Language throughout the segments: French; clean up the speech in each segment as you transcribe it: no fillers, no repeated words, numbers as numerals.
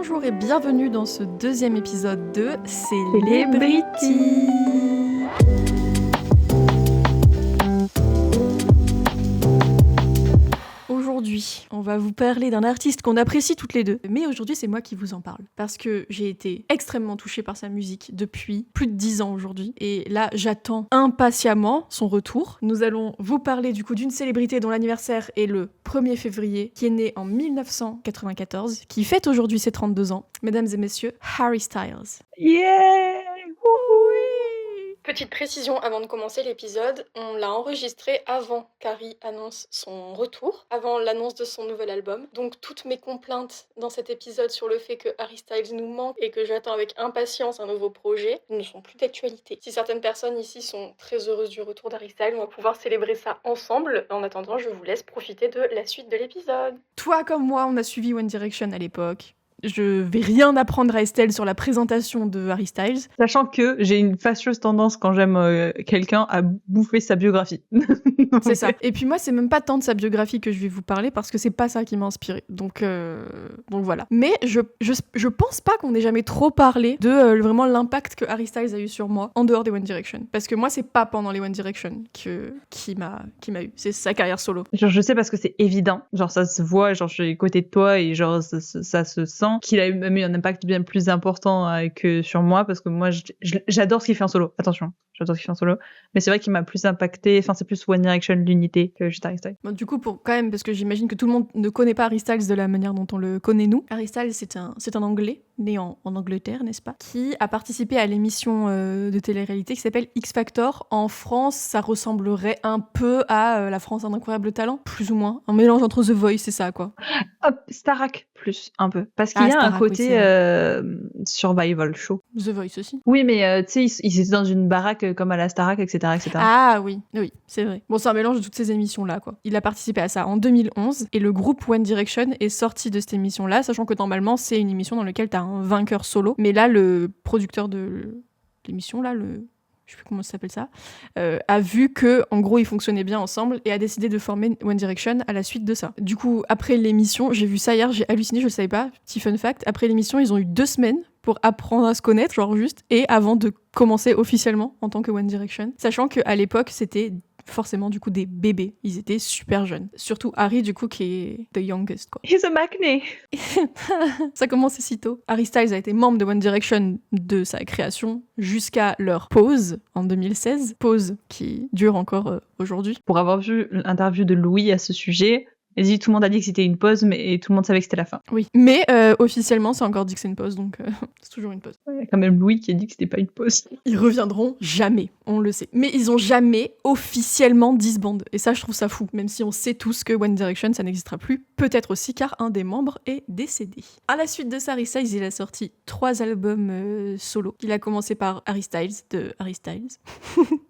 Bonjour et bienvenue dans ce deuxième épisode de Celebrity. Aujourd'hui, on va vous parler d'un artiste qu'on apprécie toutes les deux. Mais aujourd'hui, c'est moi qui vous en parle. Parce que j'ai été extrêmement touchée par sa musique depuis plus de 10 ans aujourd'hui. Et là, j'attends impatiemment son retour. Nous allons vous parler du coup d'une célébrité dont l'anniversaire est le 1er février, qui est née en 1994, qui fête aujourd'hui ses 32 ans. Mesdames et messieurs, Harry Styles. Yeah! Petite précision avant de commencer l'épisode, on l'a enregistré avant qu'Harry annonce son retour, avant l'annonce de son nouvel album. Donc toutes mes complaintes dans cet épisode sur le fait que Harry Styles nous manque et que j'attends avec impatience un nouveau projet ne sont plus d'actualité. Si certaines personnes ici sont très heureuses du retour d'Harry Styles, on va pouvoir célébrer ça ensemble. En attendant, je vous laisse profiter de la suite de l'épisode. Toi comme moi, on a suivi One Direction à l'époque. Je vais rien apprendre à Estelle sur la présentation de Harry Styles. Sachant que j'ai une fâcheuse tendance quand j'aime quelqu'un à bouffer sa biographie. C'est ça. Et puis moi, c'est même pas tant de sa biographie que je vais vous parler parce que c'est pas ça qui m'a inspirée. Donc voilà. Mais je pense pas qu'on ait jamais trop parlé de vraiment l'impact que Harry Styles a eu sur moi en dehors des One Direction. Parce que moi, c'est pas pendant les One Direction qui m'a eu. C'est sa carrière solo. Genre, je sais parce que c'est évident. Genre, ça se voit. Genre, je suis à côté de toi et genre, ça se sent qu'il a même eu un impact bien plus important que sur moi parce que moi, j'adore ce qu'il fait en solo. Attention. J'adore ce qu'il fait en solo. Mais c'est vrai qu'il m'a plus impacté. Enfin, c'est plus One Direction, l'unité que juste Harry Styles. Bon, du coup, quand même, parce que j'imagine que tout le monde ne connaît pas Harry Styles de la manière dont on le connaît nous. Harry Styles, c'est un Anglais, né en Angleterre, n'est-ce pas, qui a participé à l'émission de télé-réalité qui s'appelle X Factor. En France, ça ressemblerait un peu à La France a un incroyable talent, plus ou moins. Un mélange entre The Voice et ça, quoi. Hop, Starac, plus, un peu. Parce qu'il y a Starac, un côté survival show. The Voice aussi. Oui, mais tu sais, ils étaient dans une baraque comme à la Starac, etc., etc. Ah oui, c'est vrai. Bon, c'est un mélange de toutes ces émissions-là, quoi. Il a participé à ça en 2011, et le groupe One Direction est sorti de cette émission-là, sachant que normalement, c'est une émission dans laquelle t'as un vainqueur solo. Mais là, le producteur de l'émission, là, je sais plus comment ça s'appelle ça, a vu que, en gros, ils fonctionnaient bien ensemble et a décidé de former One Direction à la suite de ça. Du coup, après l'émission, j'ai vu ça hier, j'ai halluciné, je le savais pas, petit fun fact, après l'émission, ils ont eu 2 semaines pour apprendre à se connaître, genre juste, et avant de commencer officiellement en tant que One Direction. Sachant qu'à l'époque, c'était forcément du coup des bébés, ils étaient super jeunes. Surtout Harry du coup qui est the youngest, quoi. He's a Macney. Ça commençait si tôt. Harry Styles a été membre de One Direction de sa création jusqu'à leur pause en 2016. Pause qui dure encore aujourd'hui. Pour avoir vu l'interview de Louis à ce sujet, tout le monde a dit que c'était une pause, mais tout le monde savait que c'était la fin. Oui, mais officiellement, c'est encore dit que c'est une pause, donc c'est toujours une pause. Il y a quand même Louis qui a dit que c'était pas une pause. Ils reviendront jamais, on le sait. Mais ils ont jamais officiellement disbandé. Et ça, je trouve ça fou. Même si on sait tous que One Direction, ça n'existera plus. Peut-être aussi car un des membres est décédé. À la suite de ça, Harry Styles, il a sorti 3 albums solo. Il a commencé par Harry Styles, de Harry Styles,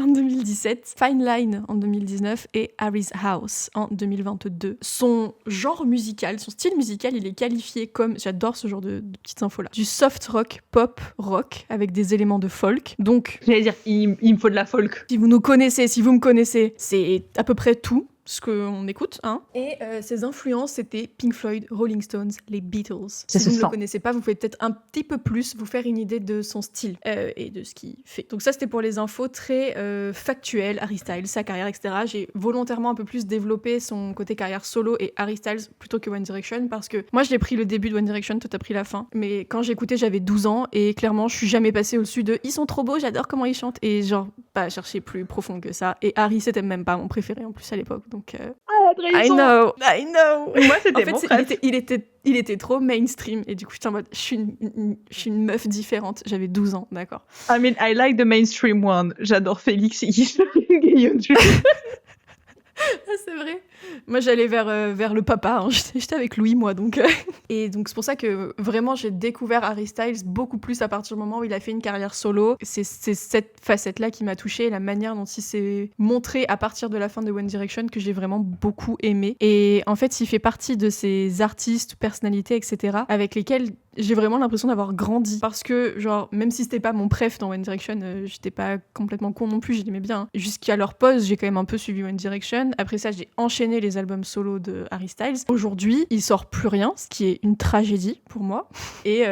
en 2017, Fine Line en 2019 et Harry's House en 2022. Son genre musical, son style musical, il est qualifié comme, j'adore ce genre de petites infos-là, du soft rock, pop rock, avec des éléments de folk. Donc, j'allais dire, il me faut de la folk. Si vous nous connaissez, si vous me connaissez, c'est à peu près tout ce qu'on écoute, hein. Et ses influences, c'était Pink Floyd, Rolling Stones, les Beatles. Si vous ne le connaissez pas, vous pouvez peut-être un petit peu plus vous faire une idée de son style et de ce qu'il fait. Donc ça, c'était pour les infos très factuelles, Harry Styles, sa carrière, etc. J'ai volontairement un peu plus développé son côté carrière solo et Harry Styles plutôt que One Direction, parce que moi, j'ai pris le début de One Direction, toi, t'as pris la fin. Mais quand j'écoutais, j'avais 12 ans, et clairement, je suis jamais passée au-dessus de « Ils sont trop beaux, j'adore comment ils chantent », et genre, pas chercher plus profond que ça. Et Harry, c'était même pas mon préféré, en plus, à l'époque. Donc, I know. Moi, c'était en fait, il était trop mainstream et du coup j'étais en mode je suis une meuf différente. J'avais 12 ans, d'accord. I mean, I like the mainstream one. J'adore Félix et Guillaume. Ah, c'est vrai. Moi, j'allais vers le papa. Hein. J'étais avec Louis, moi, donc. Et donc, c'est pour ça que vraiment, j'ai découvert Harry Styles beaucoup plus à partir du moment où il a fait une carrière solo. C'est cette facette-là qui m'a touchée, la manière dont il s'est montré à partir de la fin de One Direction que j'ai vraiment beaucoup aimé. Et en fait, il fait partie de ces artistes, personnalités, etc., avec lesquels j'ai vraiment l'impression d'avoir grandi. Parce que, genre, même si c'était pas mon préf dans One Direction, j'étais pas complètement con non plus, j'aimais bien. Jusqu'à leur pause, j'ai quand même un peu suivi One Direction. Après ça, j'ai enchaîné les albums solo de Harry Styles. Aujourd'hui, il sort plus rien, ce qui est une tragédie pour moi. Et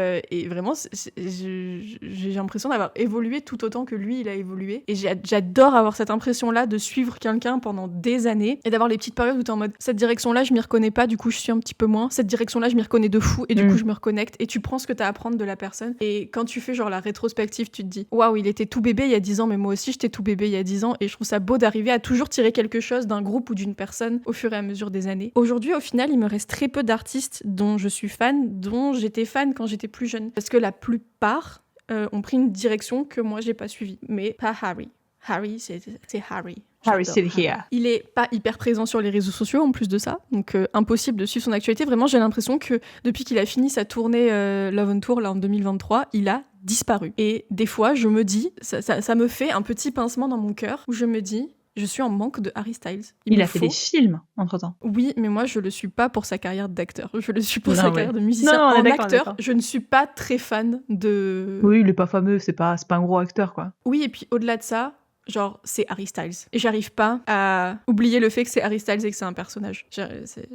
vraiment, j'ai l'impression d'avoir évolué tout autant que lui, il a évolué. Et j'adore avoir cette impression-là de suivre quelqu'un pendant des années et d'avoir les petites périodes où t'es en mode cette direction-là, je m'y reconnais pas, du coup, je suis un petit peu moins. Cette direction-là, je m'y reconnais de fou et du coup, je me reconnecte. Et tu prends ce que t'as à apprendre de la personne. Et quand tu fais genre la rétrospective, tu te dis waouh, il était tout bébé il y a 10 ans, mais moi aussi, j'étais tout bébé il y a 10 ans. Et je trouve ça beau d'arriver à toujours tirer quelque chose d'un groupe ou d'une personne au fur et à mesure des années. Aujourd'hui, au final, il me reste très peu d'artistes dont je suis fan, dont j'étais fan quand j'étais plus jeune. Parce que la plupart ont pris une direction que moi, j'ai pas suivie. Mais pas Harry. Harry, c'est Harry. Harry still here. Il est pas hyper présent sur les réseaux sociaux en plus de ça, donc impossible de suivre son actualité. Vraiment, j'ai l'impression que depuis qu'il a fini sa tournée Love on Tour là en 2023, il a disparu. Et des fois, je me dis, ça me fait un petit pincement dans mon cœur où je me dis, je suis en manque de Harry Styles. Il a fait des films entre-temps. Oui, mais moi, je le suis pas pour sa carrière d'acteur. Je le suis pour sa carrière de musicien. Non, en acteur, je ne suis pas très fan de... Oui, il est pas fameux, c'est pas un gros acteur, quoi. Oui, et puis au-delà de ça, genre, c'est Harry Styles. Et j'arrive pas à oublier le fait que c'est Harry Styles et que c'est un personnage.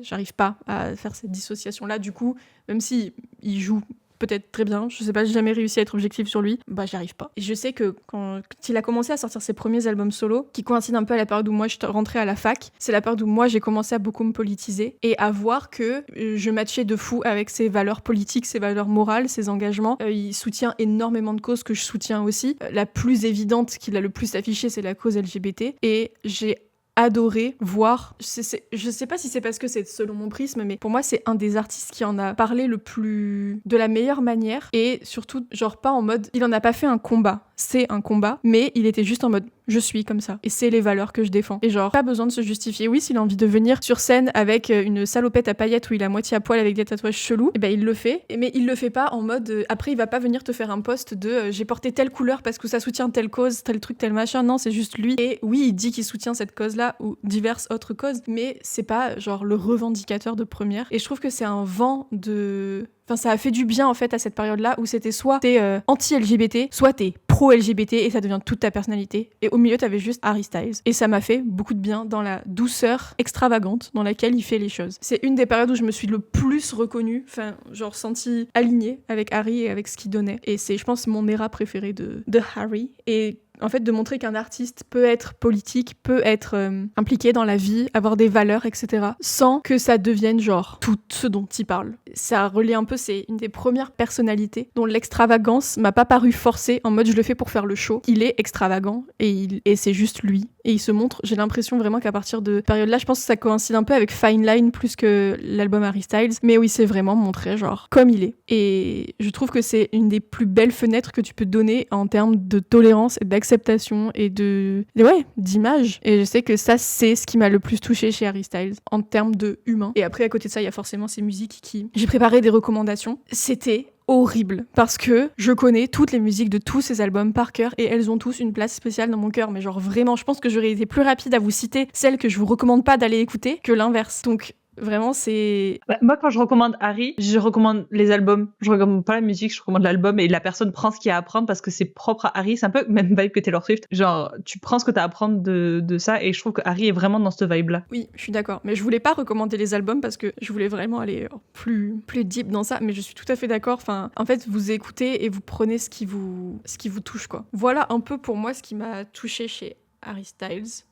J'arrive pas à faire cette dissociation-là. Du coup, même si il joue peut-être très bien, je sais pas, j'ai jamais réussi à être objective sur lui, bah j'y arrive pas. Et je sais que quand il a commencé à sortir ses premiers albums solo, qui coïncident un peu à la période où moi je rentrais à la fac, c'est la période où moi j'ai commencé à beaucoup me politiser et à voir que je matchais de fou avec ses valeurs politiques, ses valeurs morales, ses engagements. Il soutient énormément de causes que je soutiens aussi. La plus évidente qu'il a le plus affichée, c'est la cause LGBT. Et j'ai adoré voir, je sais pas si c'est parce que c'est selon mon prisme, mais pour moi c'est un des artistes qui en a parlé de la meilleure manière et surtout genre pas en mode, il en a pas fait un combat, c'est un combat, mais il était juste en mode je suis comme ça et c'est les valeurs que je défends et genre pas besoin de se justifier. Oui, s'il a envie de venir sur scène avec une salopette à paillettes où il est à moitié à poil avec des tatouages chelous, et ben il le fait, mais il le fait pas en mode après il va pas venir te faire un post de j'ai porté telle couleur parce que ça soutient telle cause, tel truc, tel machin. Non, c'est juste lui. Et oui, il dit qu'il soutient cette cause là ou diverses autres causes, mais c'est pas genre le revendicateur de première. Et je trouve que c'est un vent de... Enfin, ça a fait du bien en fait à cette période-là où c'était soit t'es anti-LGBT, soit t'es pro-LGBT et ça devient toute ta personnalité. Et au milieu, t'avais juste Harry Styles. Et ça m'a fait beaucoup de bien dans la douceur extravagante dans laquelle il fait les choses. C'est une des périodes où je me suis le plus reconnue, enfin, genre sentie alignée avec Harry et avec ce qu'il donnait. Et c'est, je pense, mon era préférée de Harry. Et en fait, de montrer qu'un artiste peut être politique, peut être impliqué dans la vie, avoir des valeurs, etc. sans que ça devienne genre tout ce dont il parle. Ça relie un peu, c'est une des premières personnalités dont l'extravagance m'a pas paru forcée en mode je le fais pour faire le show. Il est extravagant et c'est juste lui. Et il se montre, j'ai l'impression vraiment qu'à partir de période-là, je pense que ça coïncide un peu avec Fine Line plus que l'album Harry Styles. Mais oui, c'est vraiment montré genre comme il est. Et je trouve que c'est une des plus belles fenêtres que tu peux donner en termes de tolérance et d'acceptation et d'image. Et je sais que ça, c'est ce qui m'a le plus touchée chez Harry Styles en termes de humain. Et après, à côté de ça, il y a forcément ces musiques qui... J'ai préparé des recommandations. C'était horrible parce que je connais toutes les musiques de tous ces albums par cœur et elles ont tous une place spéciale dans mon cœur, mais genre vraiment, je pense que j'aurais été plus rapide à vous citer celles que je vous recommande pas d'aller écouter que l'inverse. Donc vraiment, c'est... Moi, quand je recommande Harry, je recommande les albums. Je recommande pas la musique, je recommande l'album et la personne prend ce qu'il y a à apprendre parce que c'est propre à Harry. C'est un peu même vibe que Taylor Swift. Genre, tu prends ce que t'as à apprendre de ça et je trouve que Harry est vraiment dans cette vibe-là. Oui, je suis d'accord. Mais je voulais pas recommander les albums parce que je voulais vraiment aller plus deep dans ça. Mais je suis tout à fait d'accord. Enfin, en fait, vous écoutez et vous prenez ce qui vous touche, quoi. Voilà un peu pour moi ce qui m'a touchée chez Harry Styles.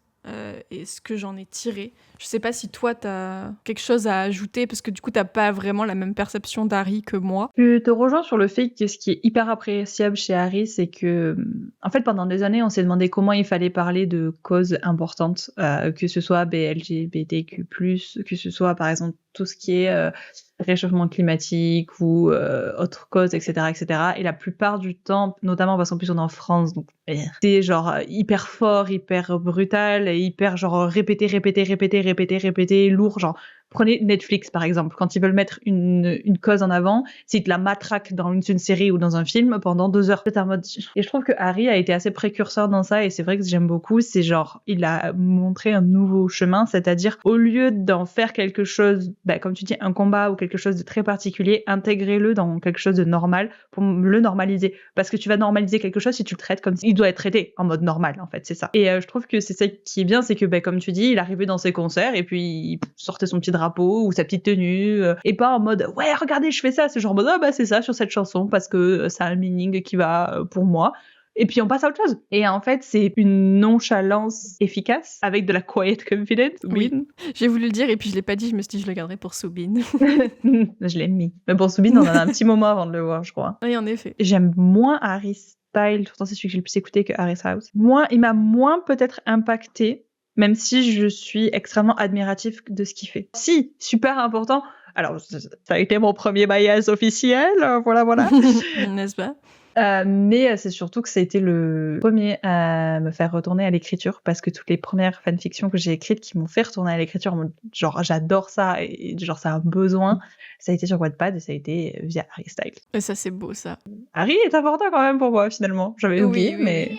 Et ce que j'en ai tiré. Je sais pas si toi t'as quelque chose à ajouter parce que du coup t'as pas vraiment la même perception d'Harry que moi. Je te rejoins sur le fait que ce qui est hyper appréciable chez Harry, c'est que en fait pendant des années on s'est demandé comment il fallait parler de causes importantes, que ce soit LGBTQ+, que ce soit par exemple tout ce qui est réchauffement climatique ou autres causes, etc., etc. Et la plupart du temps, notamment parce qu'en plus on est en France, donc c'est genre hyper fort, hyper brutal, et hyper genre répété, lourd, genre Prenez Netflix, par exemple. Quand ils veulent mettre une cause en avant, s'ils te la matraquent dans une série ou dans un film pendant 2 heures. C'est en mode... Et je trouve que Harry a été assez précurseur dans ça, et c'est vrai que j'aime beaucoup. C'est genre, il a montré un nouveau chemin, c'est-à-dire, au lieu d'en faire quelque chose, comme tu dis, un combat ou quelque chose de très particulier, intégrez-le dans quelque chose de normal pour le normaliser. Parce que tu vas normaliser quelque chose si tu le traites comme il doit être traité en mode normal, en fait, c'est ça. Et je trouve que c'est ça qui est bien, c'est que, comme tu dis, il arrivait dans ses concerts et puis il sortait son petit drapeau ou sa petite tenue, et pas en mode ouais, regardez, je fais ça. C'est genre en mode c'est ça sur cette chanson parce que ça a un meaning qui va pour moi. Et puis on passe à autre chose. Et en fait, c'est une nonchalance efficace avec de la quiet confidence. Oui, j'ai voulu le dire et puis je l'ai pas dit, je me suis dit je le garderai pour Soubin. Je l'ai mis. Mais pour Soubin, on en a un petit moment avant de le voir, je crois. Oui, en effet. J'aime moins Harry Styles, pourtant c'est celui que j'ai le plus écouté, que Harry's House. Il m'a moins peut-être impacté, même si je suis extrêmement admiratif de ce qu'il fait. Si, super important. Alors, ça a été mon premier bias officiel, voilà. N'est-ce pas? Mais c'est surtout que ça a été le premier à me faire retourner à l'écriture, parce que toutes les premières fanfictions que j'ai écrites qui m'ont fait retourner à l'écriture, genre j'adore ça et genre ça a un besoin, ça a été sur Wattpad et ça a été via Harry Styles. Et ça c'est beau ça. Harry est important quand même pour moi finalement, j'avais oublié mais...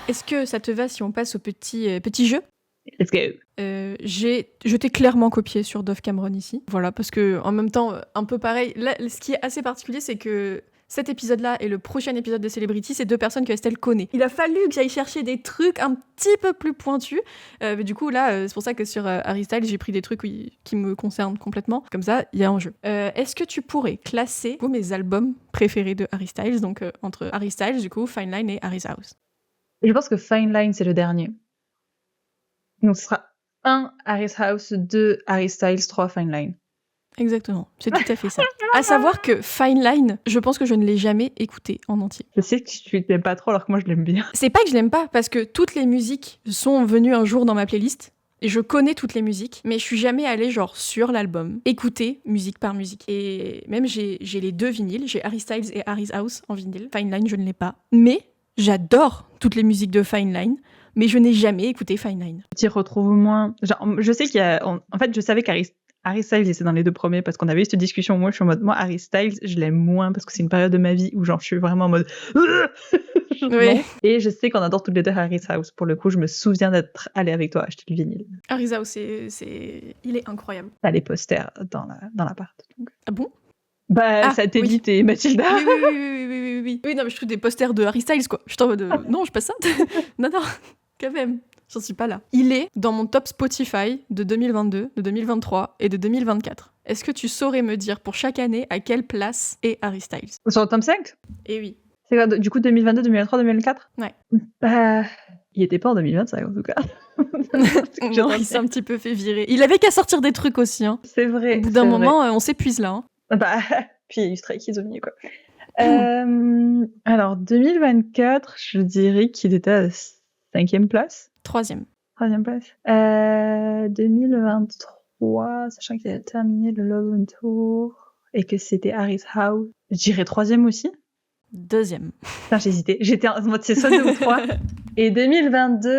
Est-ce que ça te va si on passe au petit jeu? Let's go. Je t'ai clairement copié sur Dove Cameron ici. Voilà, parce que en même temps, un peu pareil. Là, ce qui est assez particulier, c'est que cet épisode-là et le prochain épisode de Celebrity, c'est 2 personnes que Estelle connaît. Il a fallu que j'aille chercher des trucs un petit peu plus pointus. Mais du coup, là, c'est pour ça que sur Harry Styles, j'ai pris des trucs qui me concernent complètement. Comme ça, il y a un jeu. Est-ce que tu pourrais classer mes albums préférés de Harry Styles, donc entre Harry Styles, du coup, Fine Line et Harry's House? Je pense que Fine Line, c'est le dernier. Donc, ce sera 1 Harry's House, 2 Harry Styles, 3 Fine Line. Exactement, c'est tout à fait ça. À savoir que Fine Line, je pense que je ne l'ai jamais écouté en entier. Je sais que tu l'aimes pas trop alors que moi je l'aime bien. C'est pas que je l'aime pas, parce que toutes les musiques sont venues un jour dans ma playlist. Et je connais toutes les musiques, mais je suis jamais allée genre sur l'album, écouter musique par musique. Et même j'ai les 2 vinyles, j'ai Harry Styles et Harry's House en vinyle. Fine Line, je ne l'ai pas. Mais j'adore toutes les musiques de Fine Line. Mais je n'ai jamais écouté Fine Line. Tu retrouves moins... Genre, je sais qu'il y a... En fait, je savais qu'Harry Styles était dans les 2 premiers parce qu'on avait eu cette discussion. Moi, je suis en mode... Moi, Harry Styles, je l'aime moins parce que c'est une période de ma vie où genre, je suis vraiment en mode... Oui. Et je sais qu'on adore toutes les 2 Harry's House. Pour le coup, je me souviens d'être allée avec toi acheter le vinyle. Harry's House, il est incroyable. T'as les posters dans l'appart. Donc. Ah bon? Satellite et Mathilda. Oui. Oui, non, mais je trouve des posters de Harry Styles, quoi. Je suis en mode... non, je passe ça. Non, quand même. J'en suis pas là. Il est dans mon top Spotify de 2022, de 2023 et de 2024. Est-ce que tu saurais me dire pour chaque année à quelle place est Harry Styles? Sur le top 5? Eh oui. C'est quoi, du coup, 2022, 2023, 2024? Ouais. Il était pas en 2025, en tout cas. Non, il s'est un petit peu fait virer. Il avait qu'à sortir des trucs aussi, hein. C'est vrai. Au bout d'un moment, on s'épuise là, hein. Puis il y a eu Stray Kids au milieu, quoi. Alors, 2024, je dirais qu'il était à 5e place. 3e place. 2023, sachant qu'il a terminé le Love on Tour et que c'était Harry's House, je dirais 3e aussi. 2e. Putain, j'ai hésité. J'étais en mode c'est soit 2 ou 3. Et 2022,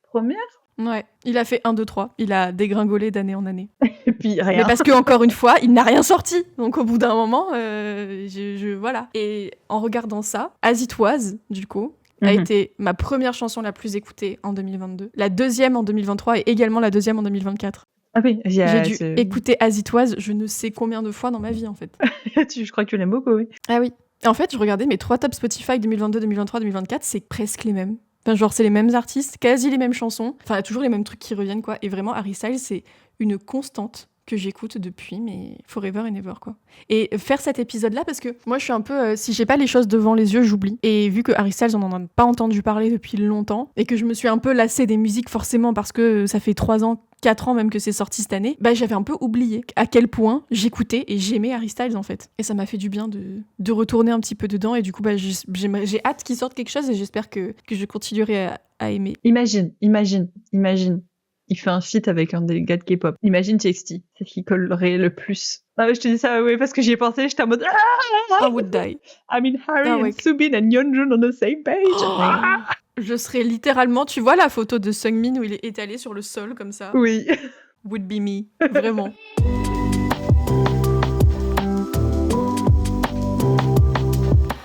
première. Ouais, il a fait 1, 2, 3. Il a dégringolé d'année en année. Et puis rien. Mais parce que, encore une fois, il n'a rien sorti. Donc au bout d'un moment, voilà. Et en regardant ça, As It Was, du coup, a été ma première chanson la plus écoutée en 2022. La 2e en 2023 et également la 2e en 2024. Ah oui, j'ai dû écouter As It Was je ne sais combien de fois dans ma vie, en fait. Je crois que tu l'aimes beaucoup, oui. Ah oui. Et en fait, je regardais mes 3 tops Spotify 2022, 2023, 2024, c'est presque les mêmes. Enfin, genre, c'est les mêmes artistes, quasi les mêmes chansons. Enfin, il y a toujours les mêmes trucs qui reviennent, quoi. Et vraiment, Harry Styles, c'est une constante que j'écoute depuis, mais forever and ever, quoi. Et faire cet épisode-là, parce que moi, je suis un peu... si j'ai pas les choses devant les yeux, j'oublie. Et vu que Harry Styles, on en a pas entendu parler depuis longtemps, et que je me suis un peu lassée des musiques, forcément, parce que ça fait 3 ans, 4 ans même que c'est sorti cette année, j'avais un peu oublié à quel point j'écoutais et j'aimais Harry Styles, en fait. Et ça m'a fait du bien de retourner un petit peu dedans, et du coup, j'ai hâte qu'il sorte quelque chose, et j'espère que je continuerai à aimer. Imagine. Il fait un feat avec un des gars de K-pop. Imagine TXT. C'est ce qui collerait le plus. Non, mais je te dis ça, oui, parce que j'y ai pensé, j'étais en mode... I would die. I mean, Harry and Subin and Yeonjun on the same page. Je serais littéralement, tu vois la photo de Seungmin où il est étalé sur le sol comme ça? Oui. Would be me, vraiment.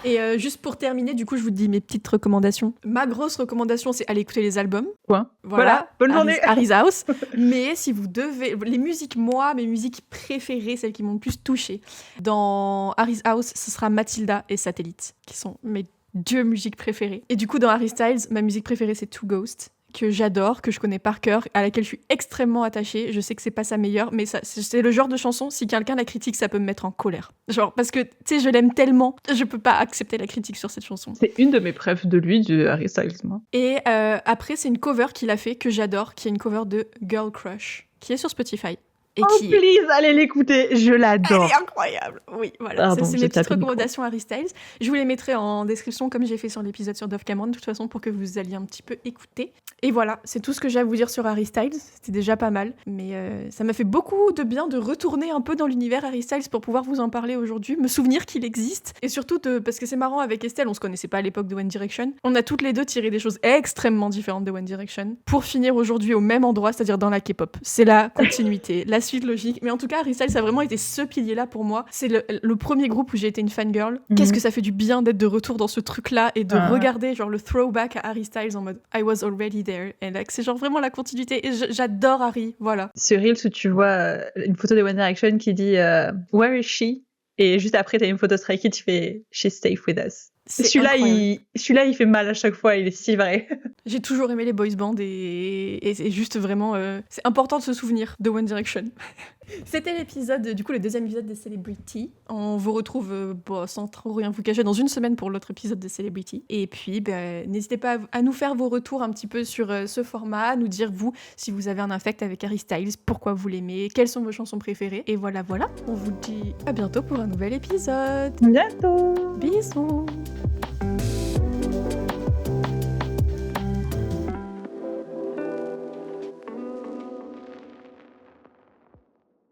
Et juste pour terminer, du coup, je vous dis mes petites recommandations. Ma grosse recommandation, c'est aller écouter les albums. Quoi? Voilà, bonne journée. Harry's House. Mais si vous devez... Les musiques, mes musiques préférées, celles qui m'ont le plus touchée, dans Harry's House, ce sera Mathilda et Satellite, qui sont mes 2 musiques préférées. Et du coup, dans Harry Styles, ma musique préférée, c'est Two Ghosts, que j'adore, que je connais par cœur, à laquelle je suis extrêmement attachée. Je sais que c'est pas sa meilleure, mais c'est le genre de chanson, si quelqu'un la critique, ça peut me mettre en colère. Genre, parce que, tu sais, je l'aime tellement, je peux pas accepter la critique sur cette chanson. C'est une de mes préfs de lui, de Harry Styles, moi. Et après, c'est une cover qu'il a fait, que j'adore, qui est une cover de Girl Crush, qui est sur Spotify. Et please, allez l'écouter, je l'adore. Elle est incroyable. Oui, voilà. C'est mes petites recommandations Harry Styles. Je vous les mettrai en description, comme j'ai fait sur l'épisode sur Dove Cameron, de toute façon, pour que vous alliez un petit peu écouter. Et voilà, c'est tout ce que j'ai à vous dire sur Harry Styles. C'était déjà pas mal. Mais ça m'a fait beaucoup de bien de retourner un peu dans l'univers Harry Styles pour pouvoir vous en parler aujourd'hui, me souvenir qu'il existe. Et surtout, parce que c'est marrant, avec Estelle, on se connaissait pas à l'époque de One Direction. On a toutes les deux tiré des choses extrêmement différentes de One Direction pour finir aujourd'hui au même endroit, c'est-à-dire dans la K-pop. C'est la continuité, la suite logique. Mais en tout cas, Harry Styles, ça a vraiment été ce pilier-là pour moi. C'est le premier groupe où j'ai été une fangirl. Qu'est-ce que ça fait du bien d'être de retour dans ce truc-là et de regarder genre le throwback à Harry Styles en mode I was already there. Et là, c'est genre vraiment la continuité. Et j'adore Harry, voilà. Sur Reels où tu vois une photo de One Direction qui dit Where is she? Et juste après, t'as une photo Stray Kids qui fait She's safe with us. Celui-là, il fait mal à chaque fois, il est si vrai. J'ai toujours aimé les boys bands et c'est juste vraiment... c'est important de se souvenir de One Direction. C'était l'épisode, du coup, le 2e épisode de Celebrity. On vous retrouve, sans trop rien vous cacher, dans une semaine pour l'autre épisode de Celebrity. Et puis, n'hésitez pas à nous faire vos retours un petit peu sur ce format, à nous dire, vous, si vous avez un affect avec Harry Styles, pourquoi vous l'aimez, quelles sont vos chansons préférées. Et voilà, on vous dit à bientôt pour un nouvel épisode. Bientôt. Bisous.